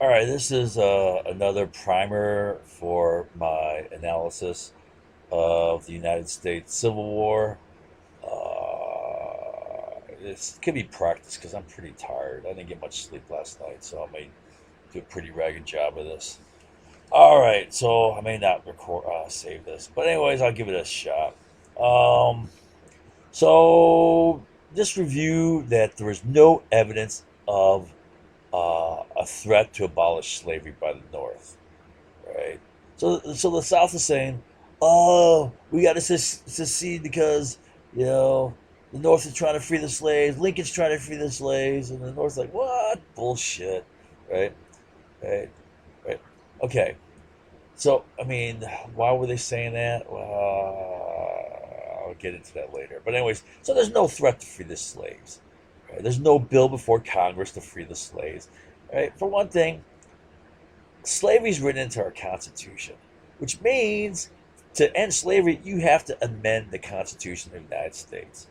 All right, this is another primer for my analysis of the United States Civil War. This could be practice because I'm pretty tired. I didn't get much sleep last night, so I may do a pretty ragged job of this. All right, so I may not record save this, but anyways, I'll give it a shot. Um, so just review that there is no evidence of a threat to abolish slavery by the North. Right. So the South is saying, "Oh, we got to secede because you know the North is trying to free the slaves. Lincoln's trying to free the slaves," and the North's like, "What bullshit?" Right. Right. Right. Okay. So I mean, why were they saying that? I'll get into that later. But anyways, so there's no threat to free the slaves. Right? There's no bill before Congress to free the slaves. Right. For one thing, slavery is written into our Constitution, which means to end slavery, you have to amend the Constitution of the United States.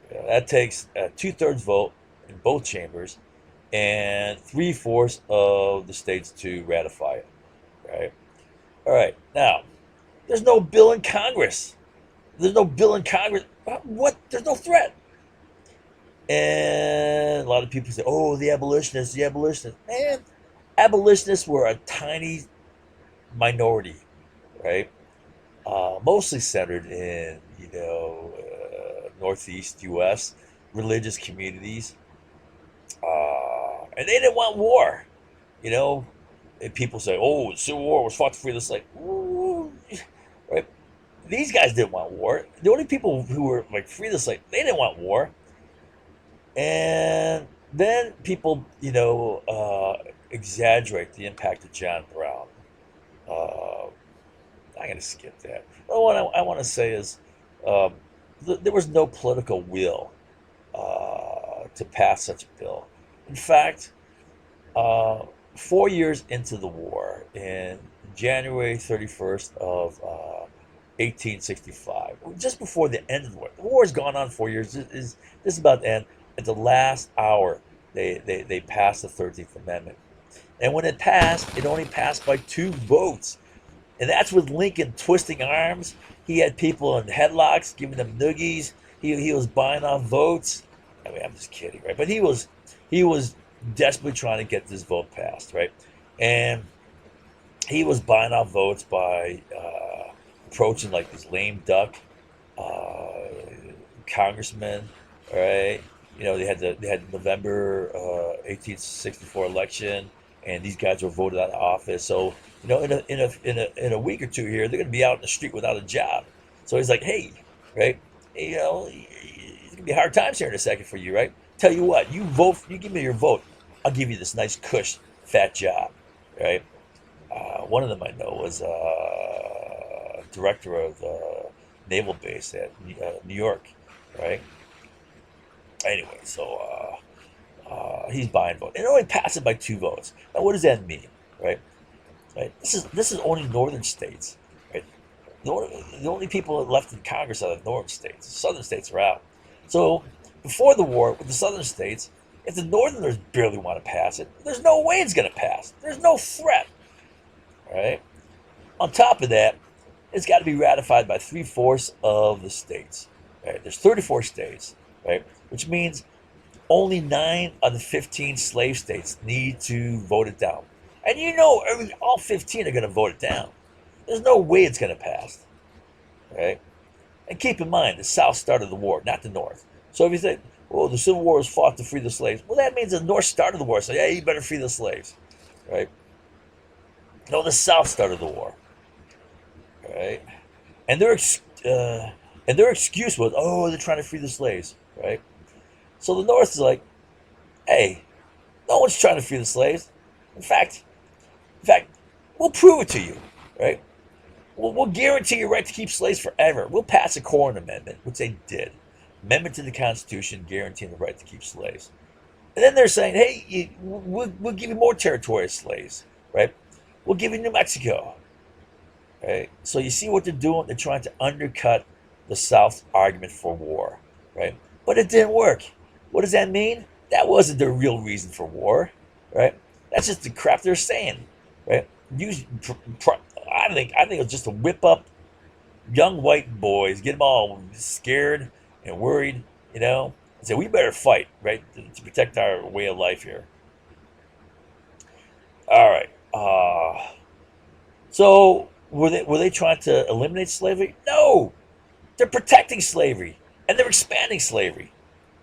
That takes a two-thirds vote in both chambers and three-fourths of the states to ratify it. Right? All right. Now, there's no bill in Congress. There's no bill in Congress. What? There's no threat. And a lot of people say, "Oh, the abolitionists, the abolitionists." Man, abolitionists were a tiny minority, right? Mostly centered in Northeast U.S. religious communities, and they didn't want war. You know, and people say, "Oh, the Civil War was fought to free the slave." Ooh, right? These guys didn't want war. The only people who were like free the slave, they didn't want war. And then people, exaggerate the impact of John Brown. Uh, I'm going to skip that. What I want to say is um, there was no political will to pass such a bill. In fact, uh, 4 years into the war, in January 31st of 1865, just before the end of the war has gone on 4 years. This is about to end. At the last hour, they passed the 13th Amendment. And when it passed, it only passed by two votes. And that's with Lincoln twisting arms. He had people in headlocks, giving them noogies. He was buying off votes. I mean, I'm just kidding, right? But he was desperately trying to get this vote passed, right? And he was buying off votes by approaching like this lame duck uh, congressman, right? They had the November 1864 election, and these guys were voted out of office. So in a week or two here, they're going to be out in the street without a job. So he's like, hey, right? It's going to be hard times here in a second for you, right? Tell you what, you vote, you give me your vote, I'll give you this nice cush fat job, right? One of them I know was director of the naval base at New York, right? Anyway, so he's buying votes. And it only passes by two votes. Now, what does that mean, right? Right. This is only northern states, right? The only people left in Congress are the northern states. The southern states are out. So before the war, with the southern states, if the northerners barely want to pass it, there's no way it's going to pass. There's no threat, right? On top of that, it's got to be ratified by three-fourths of the states. Right? There's 34 states, right? Which means only 9 of the 15 slave states need to vote it down. And all 15 are going to vote it down. There's no way it's going to pass, right? And keep in mind, the South started the war, not the North. So if you think, well, the Civil War was fought to free the slaves, well, that means the North started the war. So, yeah, you better free the slaves, right? No, the South started the war, right? And uh, their excuse was, oh, they're trying to free the slaves, right? So the North is like, hey, no one's trying to free the slaves. In fact, in fact, we'll prove it to you, right? We'll guarantee your right to keep slaves forever. We'll pass a Corn Amendment, which they did. Amendment to the Constitution guaranteeing the right to keep slaves. And then they're saying, hey, we'll give you more territory as slaves, right? We'll give you New Mexico, right? So you see what they're doing? They're trying to undercut the South's argument for war, right? But it didn't work. What does that mean? That wasn't the real reason for war, right? That's just the crap they're saying, right? Use, I think it's just to whip up young white boys, get them all scared and worried, and say we better fight, right, to protect our way of life here. All right. So were they trying to eliminate slavery? No, they're protecting slavery and they're expanding slavery.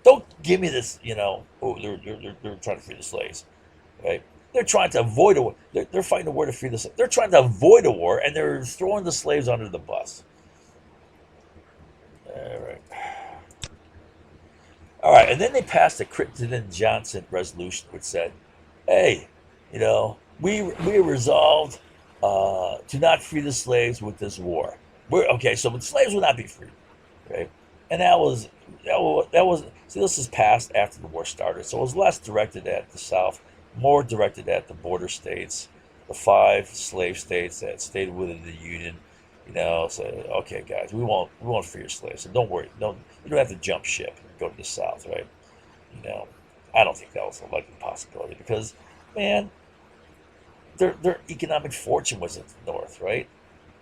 Don't give me this, oh, they're trying to free the slaves, right? They're trying to avoid a war. They're fighting a war to free the slaves. They're trying to avoid a war and they're throwing the slaves under the bus. All right. All right. And then they passed the Crittenden-Johnson resolution, which said, hey, we resolved to not free the slaves with this war. We're okay. So the slaves will not be free, right? And that was see, this was passed after the war started, so it was less directed at the South, more directed at the border states, the five slave states that stayed within the Union. So okay, guys, we won't free your slaves, so don't worry, you don't have to jump ship and go to the South, right? You know, I don't think that was a likely possibility because, man, their economic fortune was in the North, right?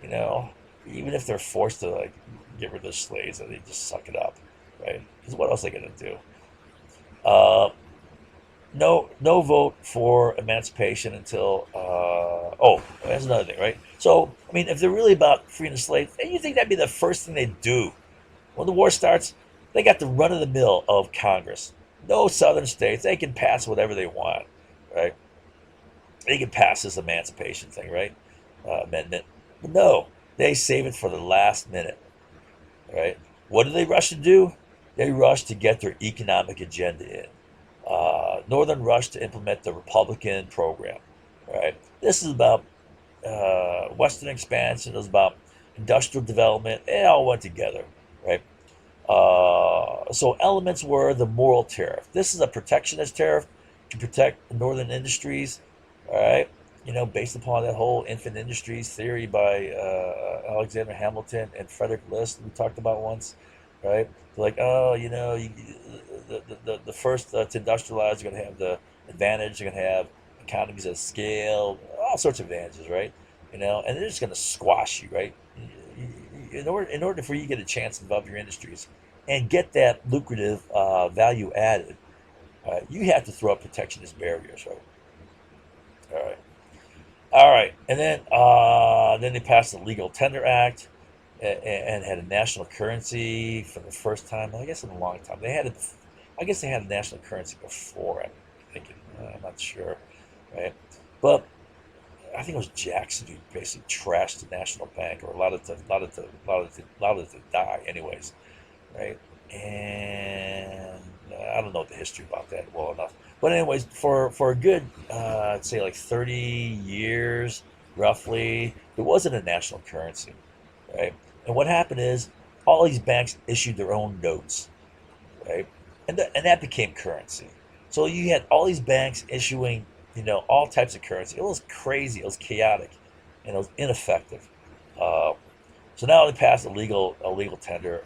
You know, even if they're forced to like get rid of their slaves, they just suck it up, right? Because what else are they gonna do? Uh, no vote for emancipation until oh, that's another thing, right? So I mean, if they're really about freeing the slaves, and you think that'd be the first thing they do when the war starts? They got the run of the mill of Congress. No southern states, they can pass whatever they want, right? They can pass this emancipation thing, right? Amendment. But no, they save it for the last minute, right? What do they rush to do? They rush to get their economic agenda in. Northern rushed to implement the Republican program, right? This is about Western expansion. It was about industrial development. It all went together, right? So elements were the moral tariff. This is a protectionist tariff to protect northern industries, all right? Based upon that whole infant industries theory by Alexander Hamilton and Frederick List, we talked about once, right? Like, oh, the first to industrialize are going to have the advantage. They're going to have economies of scale, all sorts of advantages, right? And they're just going to squash you, right? In order for you to get a chance to develop your industries and get that lucrative value added, you have to throw up protectionist barriers, right? All right. All right, and then they passed the Legal Tender Act and had a national currency for the first time. I guess in a long time. They had it. I guess they had a national currency before. I'm thinking. I'm not sure, right? But I think it was Jackson who basically trashed the national bank or allowed it to die, anyways, right? And I don't know the history about that well enough. But anyways, for a good, I'd say like 30 years, roughly, there wasn't a national currency, right? And what happened is all these banks issued their own notes, right? And that became currency. So you had all these banks issuing, all types of currency. It was crazy. It was chaotic, and it was ineffective. Uh, so now they passed a legal tender,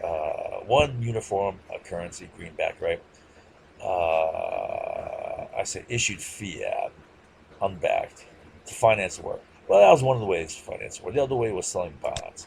one uniform currency, greenback, right? I say issued fiat, unbacked, to finance war. Well, that was one of the ways to finance war. The other way was selling bonds,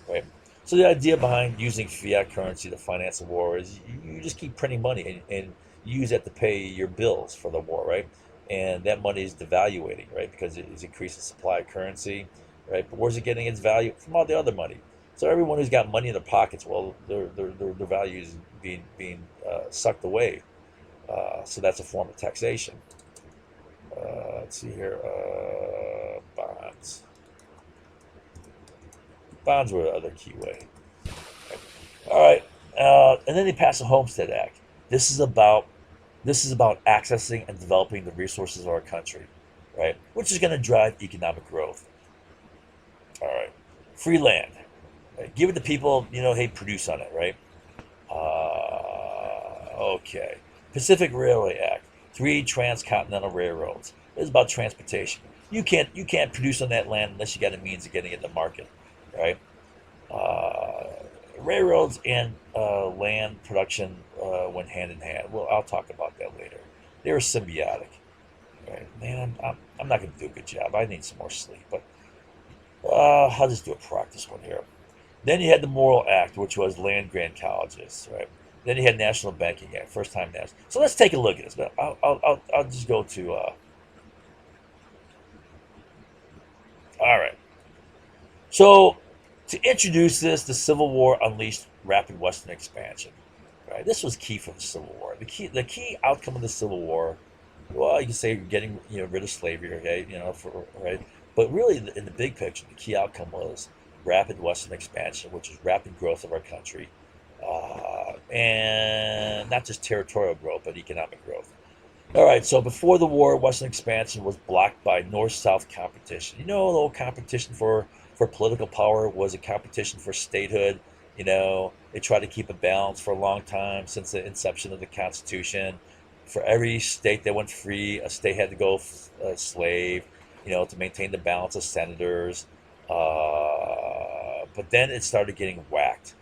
right? So the idea behind using fiat currency to finance a war is you just keep printing money and you use that to pay your bills for the war, right? And that money is devaluating, right? Because it is increasing supply of currency, right? But where's it getting its value? From all the other money. So everyone who's got money in their pockets, well, their value is being sucked away. So that's a form of taxation. Let's see here. Bonds. Bonds were the other key way. All right. And then they passed the Homestead Act. This is about this is about accessing and developing the resources of our country, right? Which is going to drive economic growth. All right. Free land. Right? Give it to people. Hey, produce on it, right? Okay. Pacific Railway Act. Three transcontinental railroads. It's about transportation. You can't produce on that land unless you got a means of getting it to market, right? Uh, Railroads and land production went hand in hand. Well, I'll talk about that later. They were symbiotic. Right, man, I'm not going to do a good job. I need some more sleep, but I'll just do a practice one here. Then you had the Morrill Act, which was land grant colleges, right? Then you had National Banking Act, first time national. So let's take a look at this. I'll just go to. All right. So to introduce this, the Civil War unleashed rapid Western expansion. Right. This was key for the Civil War. The key outcome of the Civil War. Well, you can say getting rid of slavery, okay, for right. But really, in the big picture, the key outcome was rapid Western expansion, which is rapid growth of our country, and not just territorial growth, but economic growth. All right, so before the war, Western expansion was blocked by North-South competition. The old competition for political power was a competition for statehood. They tried to keep a balance for a long time since the inception of the Constitution. For every state that went free, a state had to go slave, to maintain the balance of senators. But then it started getting whacked.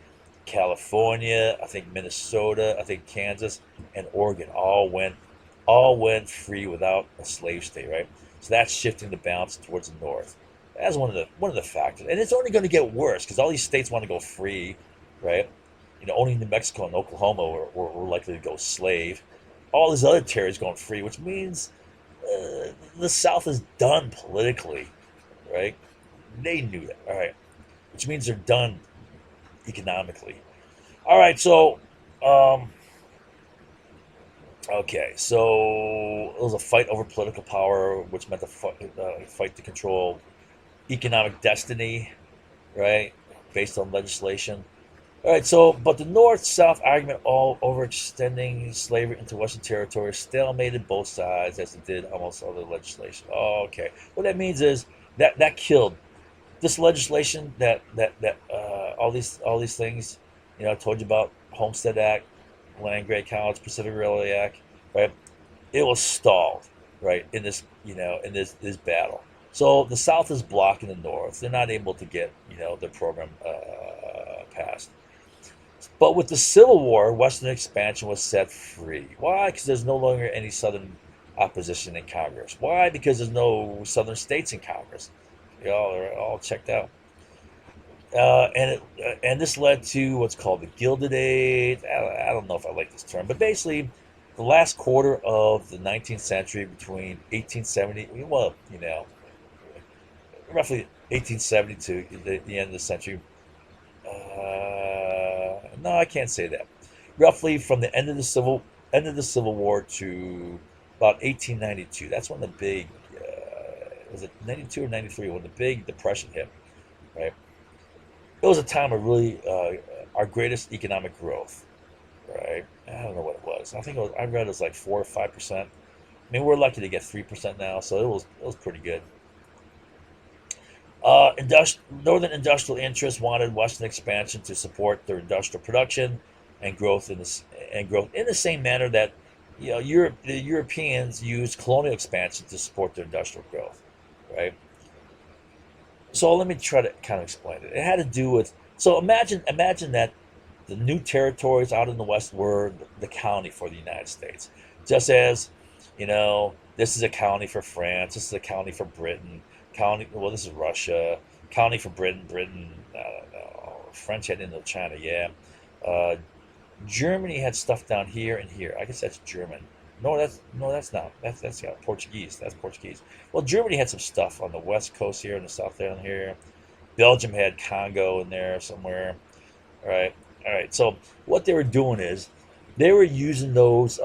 California, I think Minnesota, I think Kansas, and Oregon all went free without a slave state, right? So that's shifting the balance towards the north. That's one of the factors, and it's only going to get worse because all these states want to go free, right? Only New Mexico and Oklahoma were likely to go slave. All these other territories going free, which means the South is done politically, right? They knew that, all right, which means they're done economically. All right, so um, okay, so it was a fight over political power, which meant the fight to control economic destiny, right, based on legislation. All right, so but the North-South argument all overextending slavery into Western territory stalemated both sides as it did almost all the legislation. Oh, okay, what that means is that killed this legislation that all these things, I told you about Homestead Act, Land Grant College, Pacific Railway Act, right? It was stalled, right, in this battle. So the South is blocking the North. They're not able to get their program passed. But with the Civil War, Western expansion was set free. Why? Because there's no longer any Southern opposition in Congress. Why? Because there's no Southern states in Congress. They're all checked out. And this led to what's called the Gilded Age. I don't know if I like this term, but basically, the last quarter of the 19th century, between 1870, well, roughly 1870 to the end of the century. No, I can't say that. Roughly from the end of the Civil War to about 1892. That's when the big was it 92 or 93 when the big depression hit, right? It was a time of really our greatest economic growth, right? I don't know what it was. I think I read it was like 4 or 5%. I mean, we're lucky to get 3% now, so it was pretty good. Northern industrial interests wanted Western expansion to support their industrial production and growth in the same manner that the Europeans used colonial expansion to support their industrial growth, right? So let me try to kind of explain it. It had to do with so imagine that the new territories out in the West were the county for the United States, just as this is a county for France, this is a county for Britain, county. Well, this is Russia, county for Britain. I don't know. French had Indochina, yeah. Uh, Germany had stuff down here and here. I guess that's German. No, that's not. That's Portuguese. That's Portuguese. Well, Germany had some stuff on the west coast here and the south down here. Belgium had Congo in there somewhere. All right, all right. So what they were doing is they were using those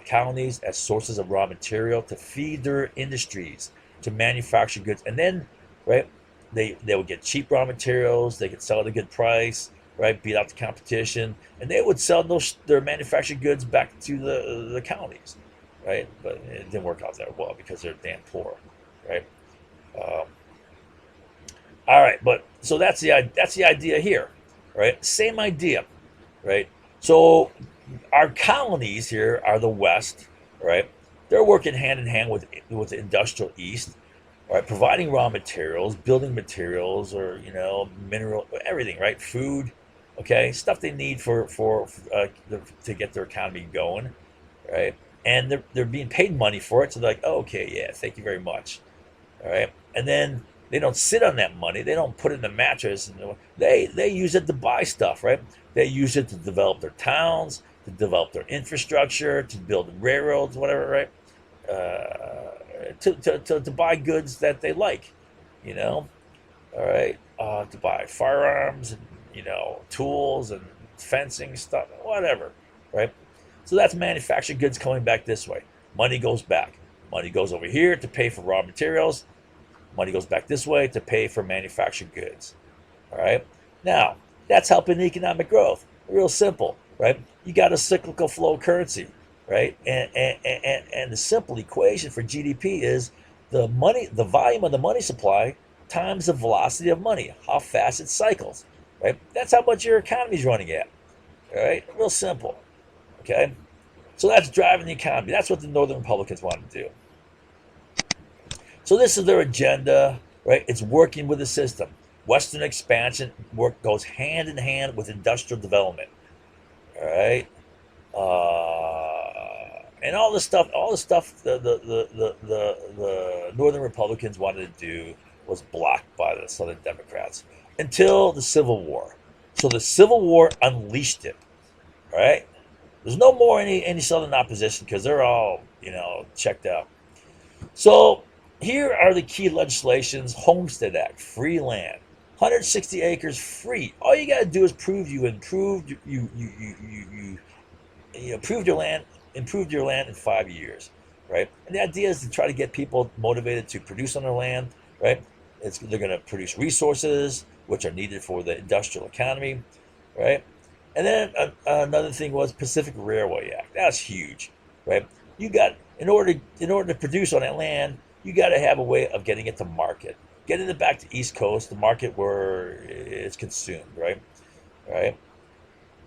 counties as sources of raw material to feed their industries, to manufacture goods, and then right they would get cheap raw materials. They could sell at a good price, right? Beat out the competition, and they would sell their manufactured goods back to the counties, right? But it didn't work out that well because they're damn poor, right? Um, all right, but so that's the idea here, right? Same idea, right? So our colonies here are the West, right? They're working hand in hand with the industrial East, right? Providing raw materials, building materials, or mineral, everything, right? Food, okay, stuff they need to get their economy going, right? and they're being paid money for it. So they're like, oh, okay, yeah, thank you very much. All right, and then they don't sit on that money. They don't put it in the mattress. And they use it to buy stuff, right? They use it to develop their towns, to develop their infrastructure, to build railroads, whatever, right? To buy goods that they like, you know. All right, to buy firearms and tools and fencing stuff, whatever, right? So that's manufactured goods coming back this way. Money goes back. Money goes over here to pay for raw materials. Money goes back this way to pay for manufactured goods. All right. Now that's helping economic growth. Real simple, right? You got a cyclical flow currency, right? And the simple equation for GDP is the volume of the money supply times the velocity of money, how fast it cycles, right? That's how much your economy's running at. All right. Real simple. Okay. So that's driving the economy. That's what the Northern Republicans want to do. So this is their agenda, right? It's working with the system. Western expansion work goes hand in hand with industrial development. All right, and all the stuff the Northern Republicans wanted to do was blocked by the Southern Democrats until the Civil War. So the Civil War unleashed it. All right, there's no more any Southern opposition because they're all checked out. So here are the key legislations: Homestead Act, free land, 160 acres free. All you got to do is prove you improved you improved your land in 5 years, right? And the idea is to try to get people motivated to produce on their land, right? They're going to produce resources which are needed for the industrial economy, right? And then another thing was Pacific Railway Act. That's huge, right? You got in order to produce on that land, you got to have a way of getting it to market, getting it back to East Coast, the market where it's consumed, right? Right.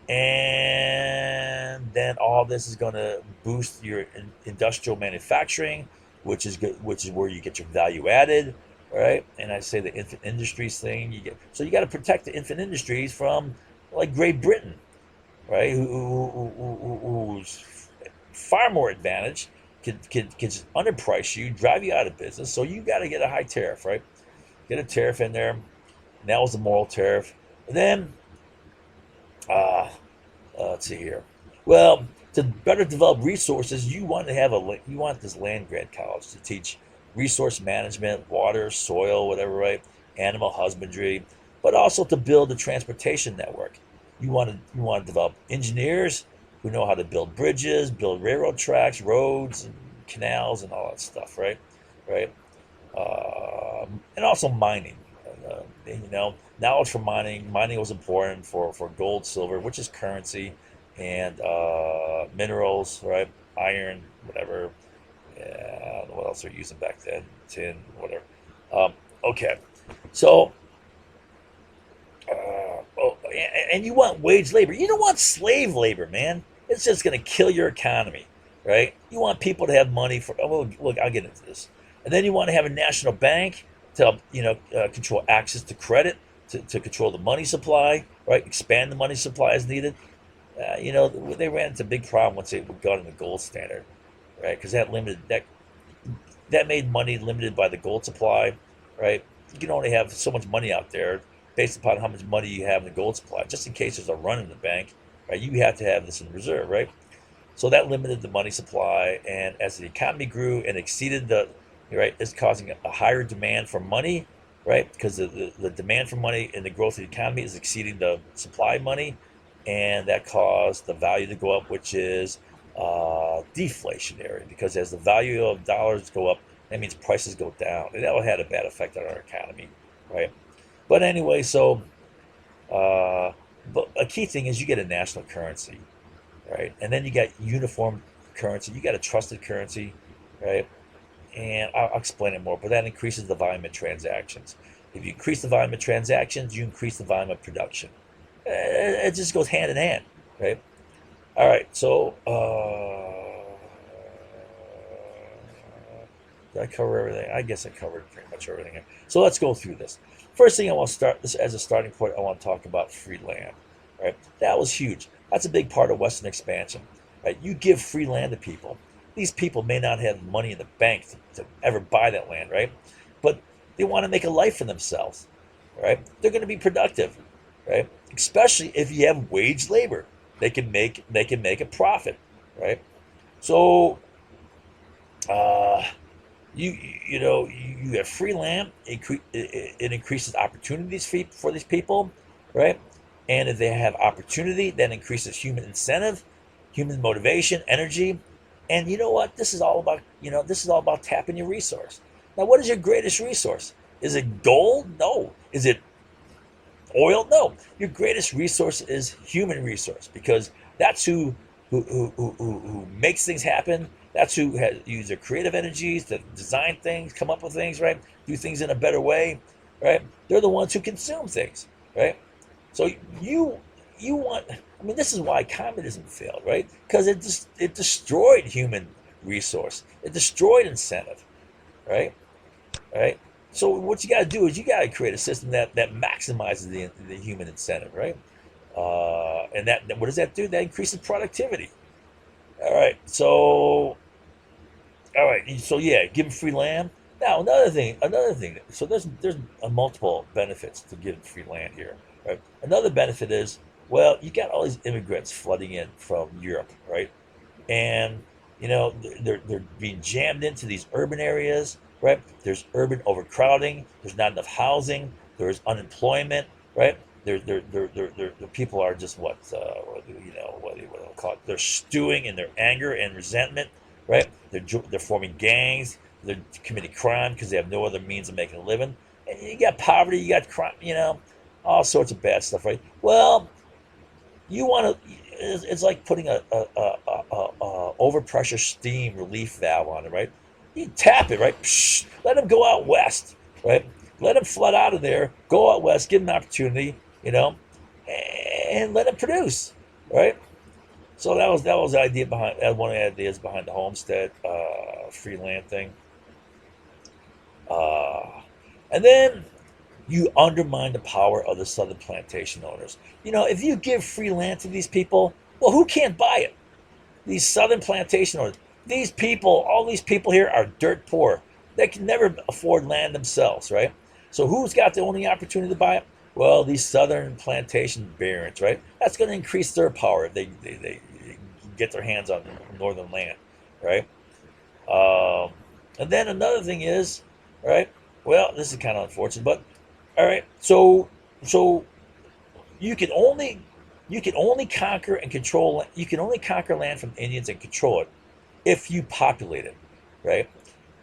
And then all this is going to boost your industrial manufacturing, which is good, which is where you get your value added, right? And I say the infant industries thing. You got to protect the infant industries from like Great Britain, right? Who's far more advantaged, can just underprice you, drive you out of business. So you got to get a high tariff, right? Get a tariff in there. That was the moral tariff. And then, uh, let's see here. Well, to better develop resources, you want this land grant college to teach resource management, water, soil, whatever, right? Animal husbandry, but also to build a transportation network. You want to develop engineers who know how to build bridges, build railroad tracks, roads, and canals, and all that stuff, right? Right. And also mining. Knowledge from mining. Mining was important for gold, silver, which is currency, and minerals, right? Iron, whatever. Yeah, I don't know what else they're using back then. Tin, whatever. Um, okay, so and you want wage labor. You don't want slave labor, man. It's just going to kill your economy, right? You want people to have money for. Oh, well, look, I'll get into this. And then you want to have a national bank to help, control access to credit, to control the money supply, right? Expand the money supply as needed. They ran into a big problem once they got in the gold standard, right? Because that made money limited by the gold supply, right? You can only have so much money out there based upon how much money you have in the gold supply. Just in case there's a run in the bank, right? You have to have this in reserve, right? So that limited the money supply, and as the economy grew and exceeded right, it's causing a higher demand for money, right? Because the demand for money and the growth of the economy is exceeding the supply of money, and that caused the value to go up, which is deflationary. Because as the value of dollars go up, that means prices go down, and that had a bad effect on our economy, right? But anyway, so but a key thing is you get a national currency, right? And then you got uniform currency. You got a trusted currency, right? And I'll explain it more, but that increases the volume of transactions. If you increase the volume of transactions, you increase the volume of production. It just goes hand in hand, right? All right, so did I cover everything? I guess I covered pretty much everything here. So let's go through this. First thing I want to start this as a starting point. I want to talk about free land, right? That was huge. That's a big part of Western expansion, right? You give free land to people, These people may not have money in the bank to ever buy that land, right? But they want to make a life for themselves, right? They're going to be productive, right? Especially if you have wage labor, they can make a profit, right? So uh, you have free land. It increases opportunities for these people, right? And if they have opportunity, that increases human incentive, human motivation, energy. And you know what? This is all about tapping your resource. Now, what is your greatest resource? Is it gold? No. Is it oil? No. Your greatest resource is human resource, because that's who makes things happen. That's who has used their creative energies to design things, come up with things, right? Do things in a better way, right? They're the ones who consume things, right? So you want. I mean, this is why communism failed, right? Because it destroyed human resource. It destroyed incentive, right? Right. So what you got to do is you got to create a system that maximizes the human incentive, right? And that what does that do? That increases productivity. All right. So yeah, give them free land. Now another thing. So there's a multiple benefits to giving free land here, right? Another benefit is, well, you got all these immigrants flooding in from Europe, right? And they're being jammed into these urban areas, right? There's urban overcrowding. There's not enough housing. There's unemployment, right? The people are just what do call it? They're stewing in their anger and resentment, right? They're forming gangs. They're committing crime because they have no other means of making a living. And you got poverty. You got crime. All sorts of bad stuff, right? Well, you want to. It's like putting a overpressure steam relief valve on it, right? You tap it, right? Psh, let them go out west, right? Let them flood out of there, go out west, give them an opportunity, and let them produce, right? So that was the idea behind one of the ideas behind the homestead free land thing. Uh, and then you undermine the power of the southern plantation owners. If you give free land to these people, well, who can't buy it? These southern plantation owners. All these people here are dirt poor. They can never afford land themselves, right? So who's got the only opportunity to buy it? Well, these southern plantation barons, right? That's going to increase their power if they get their hands on northern land, right? Um, and then another thing is, right? Well, this is kind of unfortunate, but all right. So you can only you can only conquer and control. You can only conquer land from Indians and control it if you populate it, right?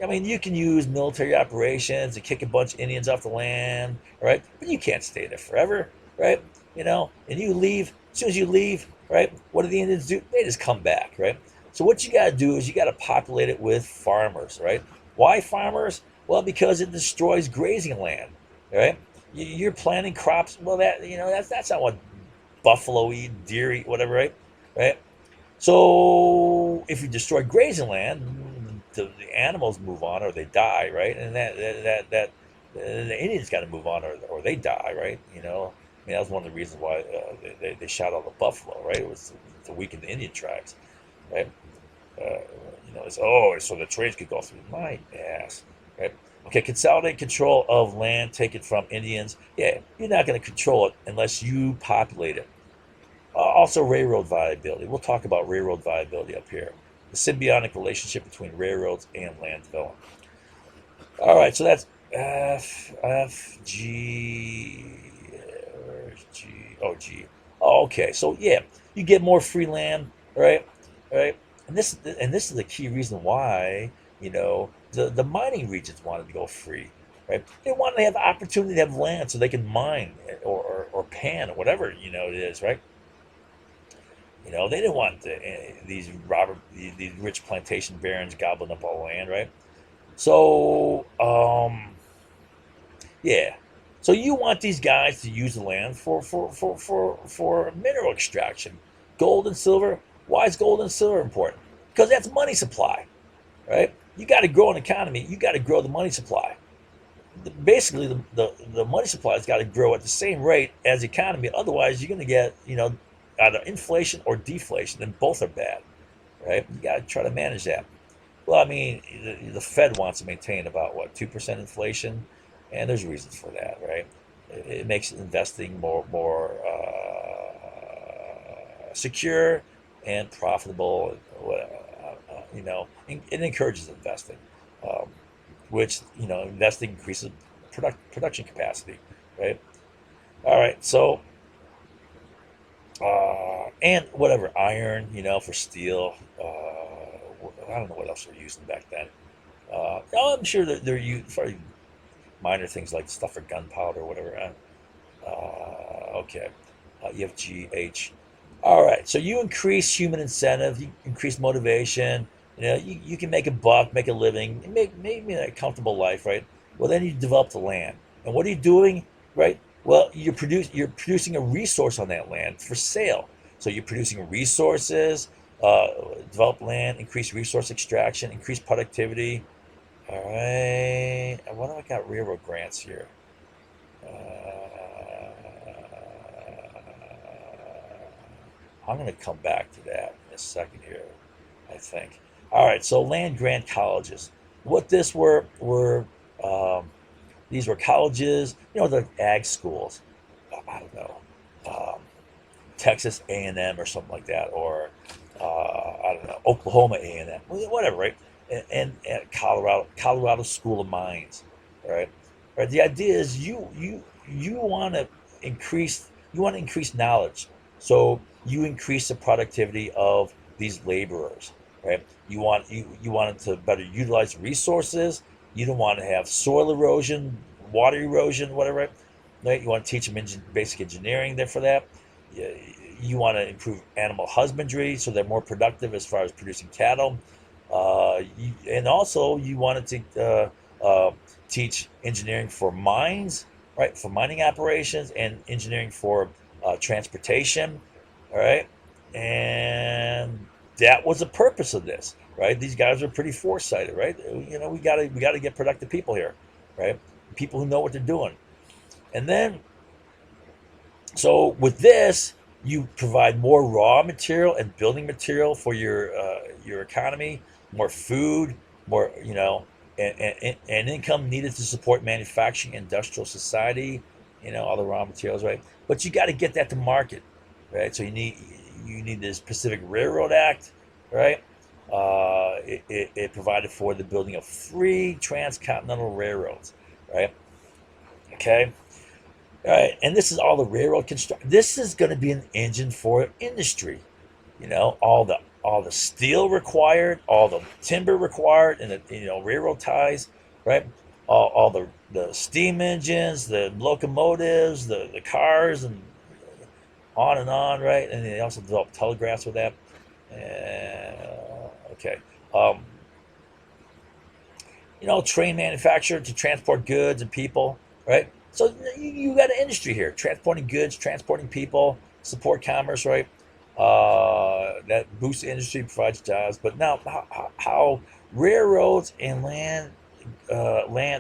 I mean, you can use military operations to kick a bunch of Indians off the land, right? But you can't stay there forever, right? And you leave. As soon as you leave, right? What do the Indians do? They just come back, right? So what you got to do is you got to populate it with farmers, right? Why farmers? Well, because it destroys grazing land, right? You're planting crops. Well, that's not what buffalo eat, deer eat, whatever, right? Right. So if you destroy grazing land, the animals move on or they die, right? And that the Indians got to move on or they die, right? I mean, that was one of the reasons why they shot all the buffalo, right? It was to weaken the Indian tribes, right? Uh, so the trades could go through my ass, right? Okay, consolidate control of land taken from Indians. Yeah, you're not going to control it unless you populate it. Also, railroad viability. We'll talk about railroad viability up here. The symbiotic relationship between railroads and land development. All right, so that's G. Where's G? Oh, G. Oh, okay. So yeah, you get more free land, right? Right. And this is the key reason why the mining regions wanted to go free, right? They wanted to have the opportunity to have land so they can mine or pan or whatever it is, right? They didn't want these rich plantation barons gobbling up all the land, right? So, yeah. So you want these guys to use the land for mineral extraction, gold and silver. Why is gold and silver important? Because that's money supply, right? You got to grow an economy. You got to grow the money supply. Basically, the money supply has got to grow at the same rate as the economy. Otherwise, you're going to get either inflation or deflation, and both are bad, right? You got to try to manage that. Well, I mean, the Fed wants to maintain about what 2% inflation, and there's reasons for that, right? It makes investing more secure and profitable. It encourages investing, um, which investing increases production capacity, right? All right, so and whatever iron, for steel. I don't know what else they're using back then. I'm sure that they're using probably minor things like stuff for gunpowder or whatever. Okay. You have GH. All right. So you increase human incentive, you increase motivation. You can make a buck, make a living, make a comfortable life, right? Well, then you develop the land. And what are you doing, right? Well, you're producing a resource on that land for sale. So you're producing resources, uh, develop land, increase resource extraction, increase productivity. All right. And what do I got railroad grants here? I'm going to come back to that in a second here, I think. All right, so land grant colleges. What this were these were colleges, the ag schools. I don't know, um, Texas A&M or something like that, or I don't know, Oklahoma A&M, whatever, right? And Colorado School of Mines, right? Right. The idea is you want to increase knowledge, so you increase the productivity of these laborers, right? You want to better utilize resources. You don't want to have soil erosion, water erosion, whatever. Right? You want to teach them basic engineering there for that. You want to improve animal husbandry so they're more productive as far as producing cattle. And also, you wanted to teach engineering for mines, right? For mining operations and engineering for transportation, all right? And that was the purpose of this, right? These guys are pretty foresighted, right? We gotta get productive people here, right? People who know what they're doing. And then so with this, you provide more raw material and building material for your economy, more food, more and income needed to support manufacturing, industrial society, all the raw materials, right? But you got to get that to market, right? So you need this Pacific Railroad Act, right? It provided for the building of free transcontinental railroads, right? Okay. All right, and this is all the railroad construction. This is going to be an engine for industry. All the steel required, all the timber required, and the railroad ties, right? All the steam engines, the locomotives, the cars, and on, right? And they also developed telegraphs with that. Okay. Um, train manufacturer to transport goods and people, right? So you got an industry here, transporting goods, transporting people, support commerce, right? That boosts the industry, provides jobs. But now, how railroads and land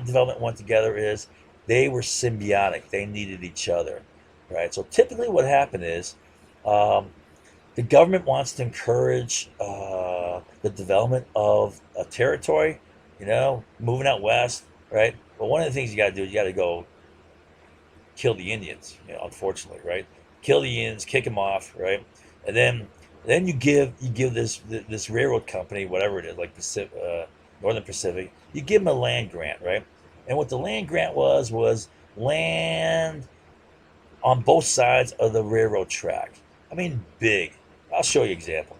development went together is they were symbiotic. They needed each other, right? So typically, what happened is um, the government wants to encourage the development of a territory, moving out west, right? But one of the things you got to do is you got to go kill the Indians, unfortunately, right? Kill the Indians, kick them off, right? And then you give this railroad company, whatever it is, like Northern Pacific, you give them a land grant, right? And what the land grant was land on both sides of the railroad track. I mean, big. I'll show you an example.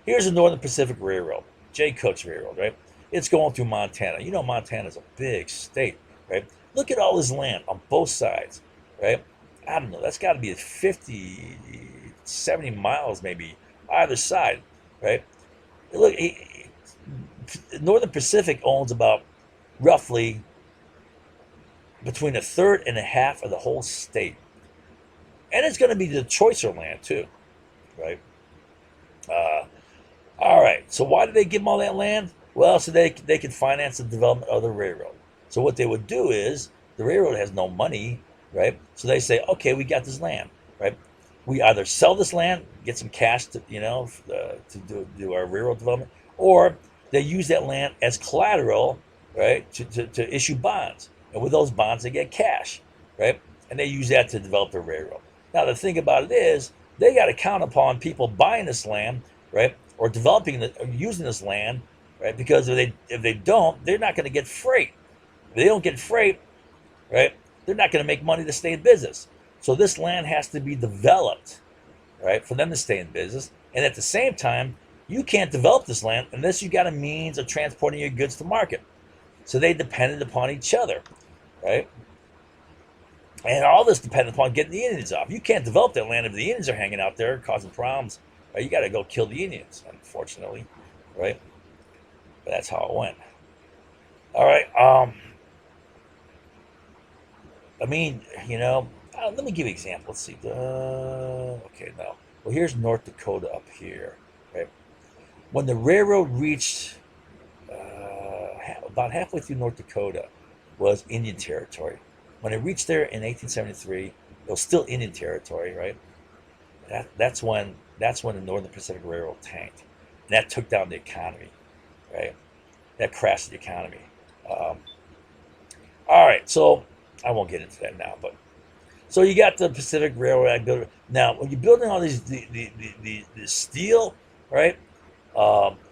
Here's the Northern Pacific Railroad, Jay Cooks Railroad, right? It's going through Montana. Montana's a big state, right? Look at all this land on both sides, right? I don't know. That's got to be 50, 70 miles maybe either side, right? Look, Northern Pacific owns about roughly between a third and a half of the whole state. And it's going to be the choicer land too, right? Uh, All right. So why did they give them all that land? Well, so they could finance the development of the railroad. So what they would do is the railroad has no money, right? So they say, okay, we got this land, right? We either sell this land, get some cash to to do our railroad development, or they use that land as collateral, right, to issue bonds. And with those bonds, they get cash, right? And they use that to develop their railroad. Now, the thing about it is, they got to count upon people buying this land, right, or or using this land, right? Because if they don't, they're not going to get freight. If they don't get freight, right, they're not going to make money to stay in business. So this land has to be developed, right, for them to stay in business. And at the same time, you can't develop this land unless you got a means of transporting your goods to market. So they depended upon each other, right? And all this depended upon getting the Indians off. You can't develop that land if the Indians are hanging out there causing problems. Right? You got to go kill the Indians, unfortunately, right? But that's how it went. All right. I mean, let me give you an example. Let's see. Okay, no. Well, here's North Dakota up here, right? When the railroad reached about halfway through North Dakota, was Indian territory. When it reached there in 1873, it was still Indian territory, right? That's when the Northern Pacific Railroad tanked, and that took down the economy, right? That crashed the economy. Um, all right, so I won't get into that now, but so you got the Pacific Railroad. I built now when you're building all these the steel, right?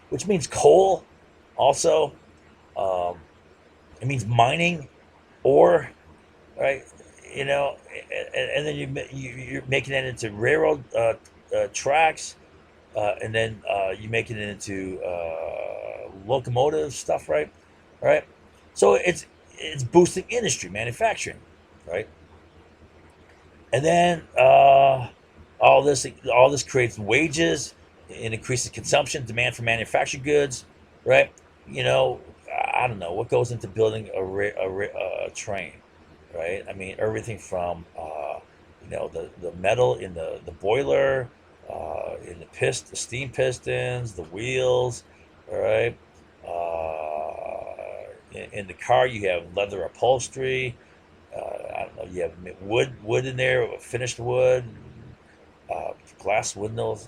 Which means coal, also. Um, it means mining, ore, right? And then you're making it into railroad tracks, and then you're making it into locomotive stuff, right? Right. So it's boosting industry, manufacturing, right? And then all this creates wages and increases consumption, demand for manufactured goods, right? You know, I don't know what goes into building a train, right? I mean, everything from the metal in the boiler, in the steam pistons, the wheels, all right. In the car, you have leather upholstery. I don't know. You have wood in there, finished wood, glass windows.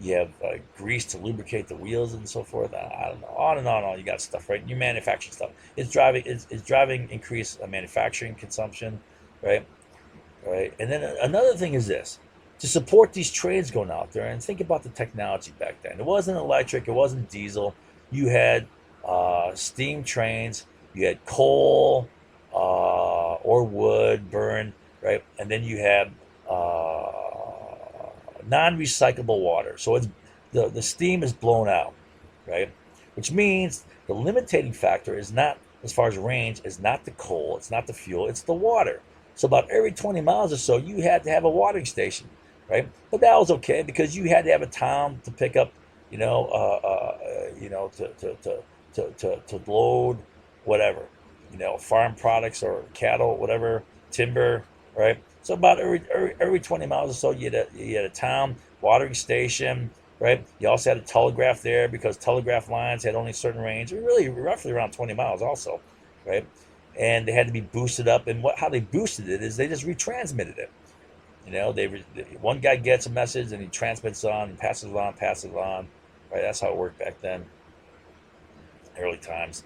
You have grease to lubricate the wheels and so forth. I don't know. On and on and on. You got stuff, right? You manufacturing stuff. It's driving increased manufacturing consumption, right? Right. And then another thing is this: to support these trains going out there, and think about the technology back then. It wasn't electric. It wasn't diesel. You had steam trains. You had coal or wood burned, right? And then you have non-recyclable water. So the steam is blown out, right? Which means the limiting factor is not, as far as range, is not the coal, it's not the fuel, it's the water. So about every 20 miles or so, you had to have a watering station, right? But that was okay because you had to have a town to pick up, to load whatever, farm products or cattle, whatever, timber, right? So about every 20 miles or so, you had a town watering station, right? You also had a telegraph there because telegraph lines had only a certain range, really roughly around 20 miles also, right? And they had to be boosted up. And how they boosted it is they just retransmitted it. One guy gets a message and he transmits it on and passes it on, right? That's how it worked back then, early times.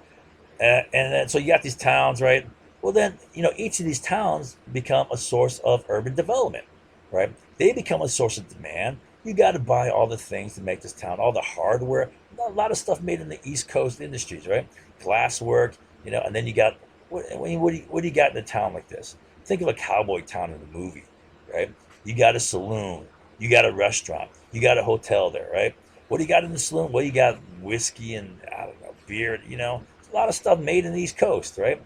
And then so you got these towns, right? Well, then each of these towns become a source of urban development, right? They become a source of demand. You got to buy all the things to make this town, all the hardware, a lot of stuff made in the East Coast industries, right? Glasswork, and then you got what do you got in a town like this? Think of a cowboy town in the movie, right? You got a saloon, you got a restaurant, you got a hotel there, right? What do you got in the saloon? Well, you got whiskey and I don't know beer, a lot of stuff made in the East Coast, right?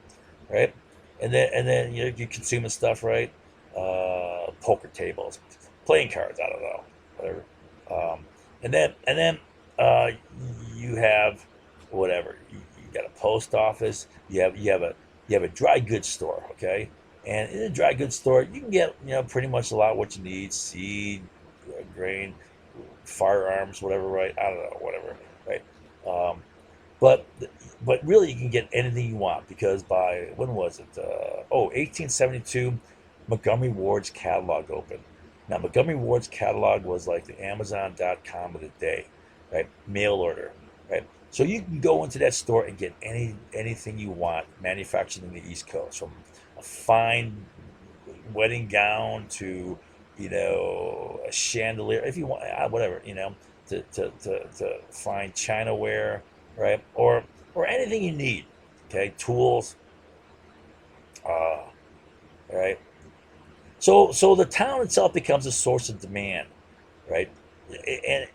Right? And then you're consuming stuff, right? Poker tables, playing cards. I don't know, whatever. And then uh, you have whatever. You got a post office. You have a dry goods store, okay? And in a dry goods store, you can get pretty much a lot of what you need: seed, grain, firearms, whatever, right? I don't know, whatever, right? Um, but but really, you can get anything you want because by when was it? 1872, Montgomery Ward's catalog opened. Now, Montgomery Ward's catalog was like the Amazon.com of the day, right? Mail order, right? So you can go into that store and get anything you want manufactured in the East Coast, from a fine wedding gown to, a chandelier, if you want, whatever, to find china ware, right? Or anything you need, okay? Tools, uh, right? So the town itself becomes a source of demand, right? And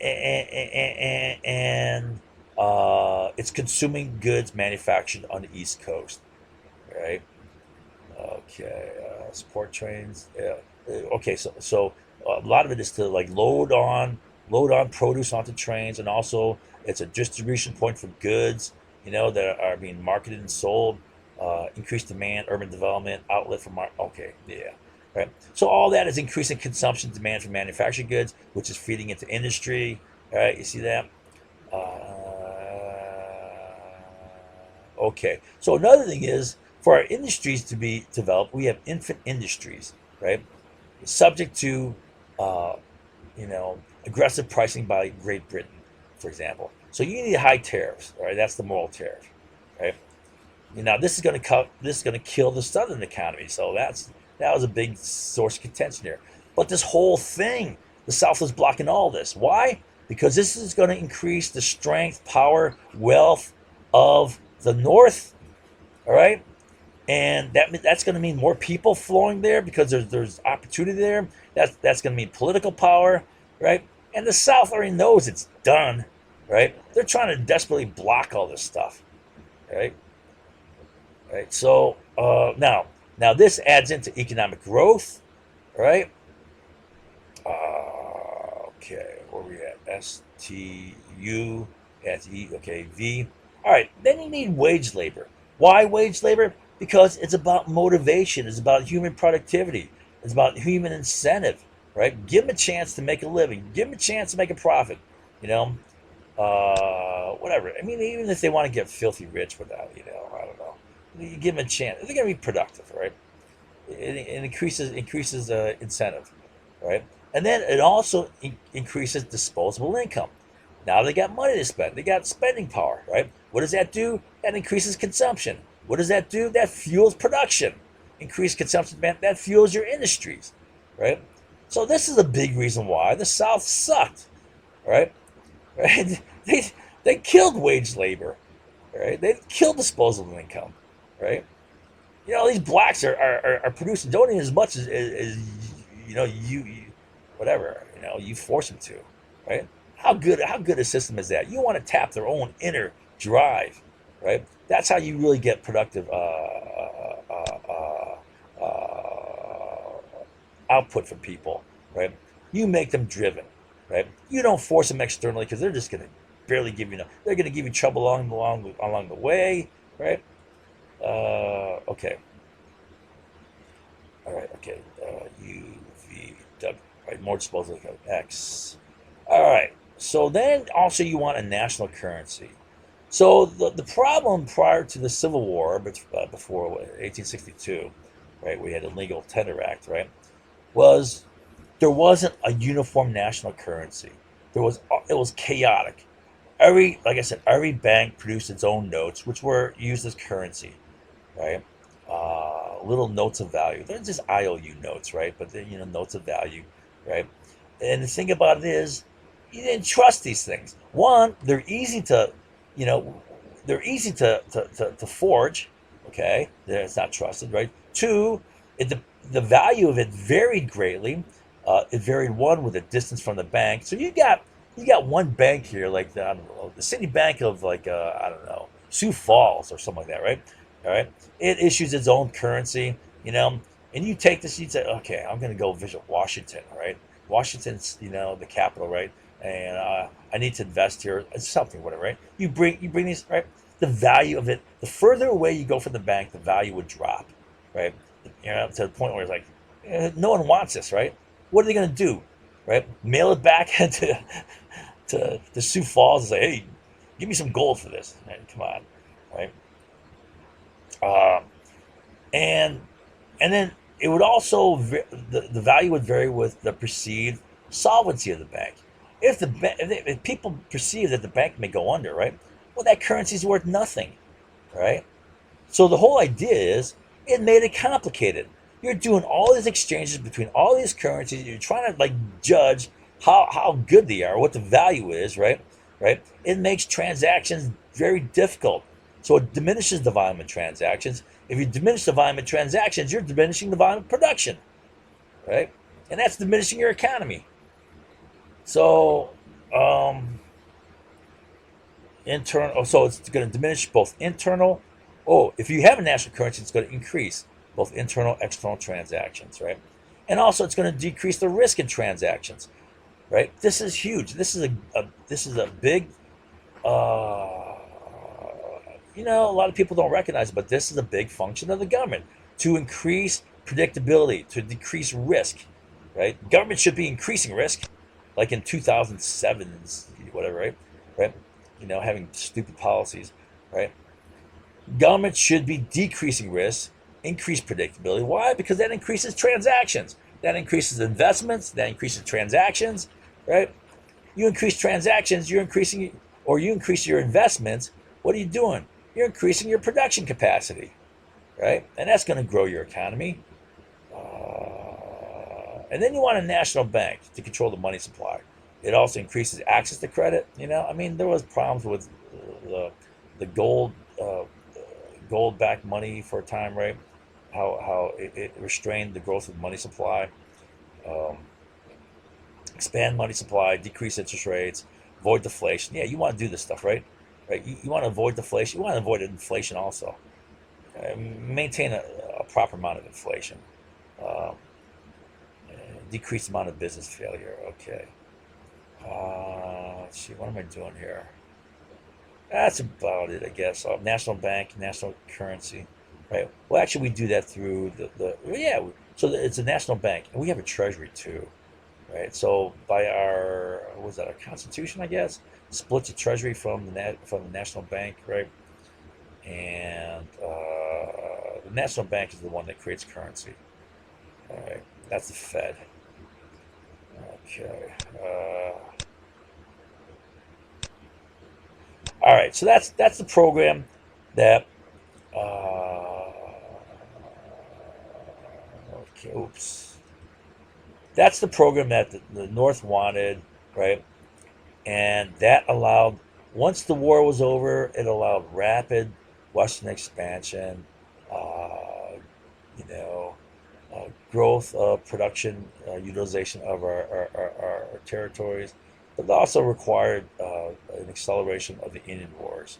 it's consuming goods manufactured on the East Coast, right? Okay, support trains. Yeah. Okay, so a lot of it is to like load on produce onto trains, and also it's a distribution point for goods, that are being marketed and sold. Increased demand, urban development, outlet for Okay, yeah, right. So all that is increasing consumption demand for manufactured goods, which is feeding into industry. Right, you see that? Okay. So another thing is, for our industries to be developed, we have infant industries, right? Subject to, uh, aggressive pricing by Great Britain, for example. So you need high tariffs, right? That's the moral tariff, right? Now this is going to kill the southern economy. So that was a big source of contention here. But this whole thing, the South is blocking all this. Why? Because this is going to increase the strength, power, wealth of the North. All right, and that's going to mean more people flowing there because there's opportunity there. That's going to mean political power, right? And the South already knows it's done, right? They're trying to desperately block all this stuff, right? Right. So now this adds into economic growth, right? Okay, where we at? STU at E. Okay, V. All right. Then you need wage labor. Why wage labor? Because it's about motivation. It's about human productivity. It's about human incentive, right? Give them a chance to make a living. Give them a chance to make a profit. You know, whatever. I mean, even if they want to get filthy rich without, I don't know. You give them a chance. They're going to be productive, right? It increases incentive, right? And then it also increases disposable income. Now they got money to spend. They got spending power, right? What does that do? That increases consumption. What does that do? That fuels production. Increased consumption, man, that fuels your industries, right? So this is a big reason why the South sucked, right? Right? They killed wage labor, right? They killed disposable income, right? These blacks are producing donating as much as you whatever you force them to, right? How good a system is that? You want to tap their own inner drive, right? That's how you really get productive output from people, right? You make them driven, right? You don't force them externally because they're just gonna barely give you. They're gonna give you trouble along the way, right? Okay. All right. Okay. U V W. Right. More disposable income. X. All right. So then also you want a national currency. So the problem prior to the Civil War, before 1862, right, we had a legal tender act, right, was there wasn't a uniform national currency. It was chaotic. Like I said, every bank produced its own notes, which were used as currency, right? Little notes of value. They're just IOU notes, right? But then notes of value, right? And the thing about it is, you didn't trust these things. One, you know, they're easy to forge. Okay, it's not trusted, right? Two, the value of it varied greatly. It varied, one, with the distance from the bank. So you got one bank here, like I don't know, the City Bank of, like, I don't know, Sioux Falls or something like that, right? All right, it issues its own currency, and you take this, you say, okay, I'm going to go visit Washington, right? Washington's, the capital, right? And I need to invest here, something, whatever, right? You bring these, right? The value of it, the further away you go from the bank, the value would drop, right? To the point where it's like, no one wants this, right? What are they going to do, right? Mail it back to Sioux Falls and say, hey, give me some gold for this. Right? Come on, right? Um, and and then it would also, the value would vary with the perceived solvency of the bank. If people perceive that the bank may go under, right? Well, that currency is worth nothing, right? So the whole idea is it made it complicated. You're doing all these exchanges between all these currencies. You're trying to like judge how good they are, what the value is, right? Right? It makes transactions very difficult. So it diminishes the volume of transactions. If you diminish the volume of transactions, you're diminishing the volume of production, right? And that's diminishing your economy. So internal. So it's going to diminish both internal. Oh, if you have a national currency, it's going to increase both internal, external transactions, right? And also, it's going to decrease the risk in transactions, right? This is huge. This is a big. Uh, a lot of people don't recognize it, but this is a big function of the government to increase predictability, to decrease risk, right? Government should be increasing risk, like in 2007, whatever, right? Right? Having stupid policies, right? Government should be decreasing risk, increase predictability. Why? Because that increases transactions, that increases investments, that increases transactions, right? You increase transactions, you're increasing, or you increase your investments. What are you doing? You're increasing your production capacity, right? And that's going to grow your economy. And then you want a national bank to control the money supply. It also increases access to credit. I mean, there was problems with the gold-backed money for a time, right? How it restrained the growth of the money supply. Um, Expand money supply, decrease interest rates, avoid deflation. Yeah, you want to do this stuff, right? Right. You want to avoid deflation. You want to avoid inflation also. Maintain a proper amount of inflation. Um, Decrease the amount of business failure. Okay. Let's see. What am I doing here? That's about it, I guess. National bank, national currency, right? Well, actually, we do that through the yeah. So it's a national bank, and we have a treasury too, right? So by our what was that, our constitution, I guess, splits the treasury from the national bank, right? And the national bank is the one that creates currency. All right, that's the Fed. Okay. All right, so that's the program that. Okay, oops. That's the program that the North wanted, right? And that allowed, once the war was over, it allowed rapid Western expansion, uh, you know, growth of production, utilization of our territories, but it also required an acceleration of the Indian Wars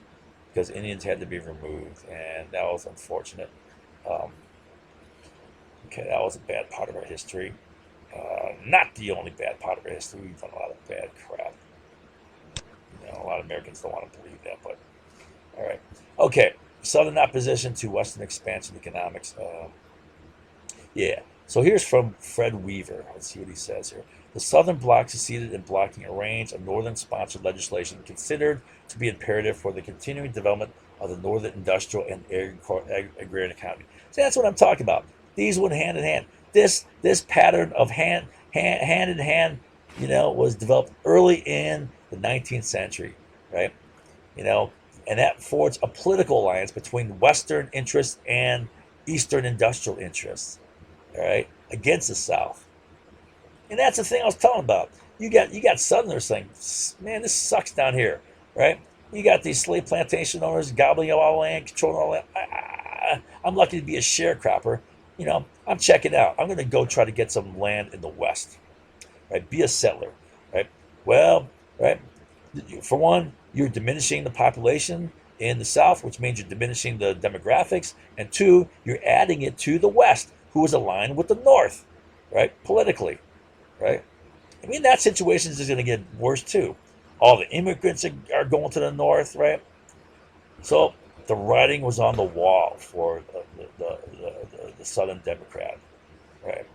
because Indians had to be removed, and that was unfortunate. Um, okay, that was a bad part of our history. Not the only bad part of our history. We've done a lot of bad crap. A lot of Americans don't want to believe that, but all right. Okay, Southern opposition to Western expansion economics. Yeah. So here's from Fred Weaver. Let's see what he says here. The Southern Bloc succeeded in blocking a range of Northern-sponsored legislation considered to be imperative for the continuing development of the Northern industrial and agrarian economy. So that's what I'm talking about. These went hand in hand. This pattern of hand in hand, was developed early in the 19th century, right? You know, and that forged a political alliance between Western interests and Eastern industrial interests, all right, against the South. And that's the thing I was telling about. You got Southerners saying, "Man, this sucks down here," right? You got these slave plantation owners gobbling up all the land, controlling all that. I'm lucky to be a sharecropper. I'm checking out. I'm going to go try to get some land in the West, right? Be a settler, right? Well, right. For one, you're diminishing the population in the South, which means you're diminishing the demographics, and two, you're adding it to the West, who is aligned with the North, right? Politically, right? I mean, that situation is going to get worse too. All the immigrants are going to the North, right? So the writing was on the wall for the Southern Democrat, right?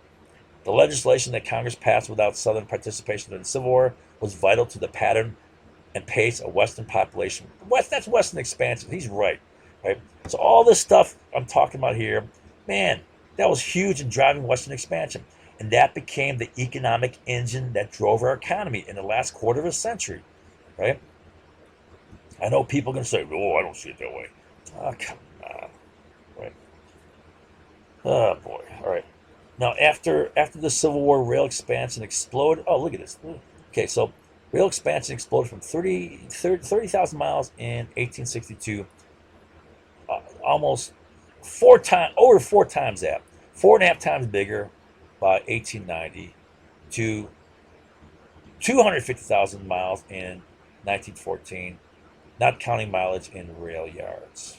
The legislation that Congress passed without Southern participation in the Civil War was vital to the pattern and pace of Western population. That's Western expansion. He's right, right? So all this stuff I'm talking about here, man, that was huge in driving Western expansion. And that became the economic engine that drove our economy in the last quarter of a century, right? I know people are going to say, "Oh, I don't see it that way." Oh, come on, right? Oh boy. All right. Now, after the Civil War, rail expansion exploded. Oh, look at this. Okay, so rail expansion exploded from 30,000 miles in 1862, almost over 4 times that, 4.5 times bigger by 1890, to 250,000 miles in 1914, not counting mileage in rail yards.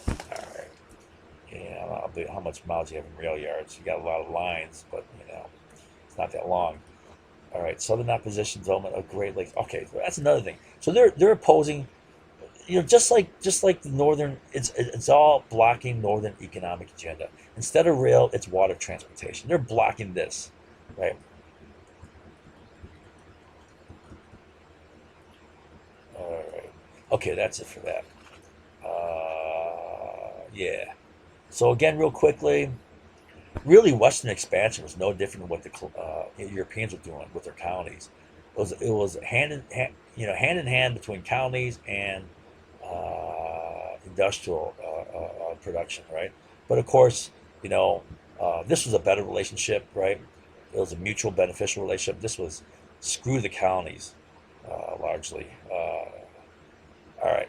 All right. Yeah, I don't know how much miles you have in rail yards. You got a lot of lines, but it's not that long. All right, Southern Opposition Development of Great Lakes. Okay, so that's another thing. So they're opposing, just like the Northern. It's all blocking Northern economic agenda. Instead of rail, it's water transportation. They're blocking this, right? All right. Okay, that's it for that. Yeah. So again, real quickly, really Western expansion was no different than what the Europeans were doing with their colonies. It was hand in hand between colonies and industrial production, right? But of course, you know, this was a better relationship, right? It was a mutual beneficial relationship. This was screw the colonies, largely. All right.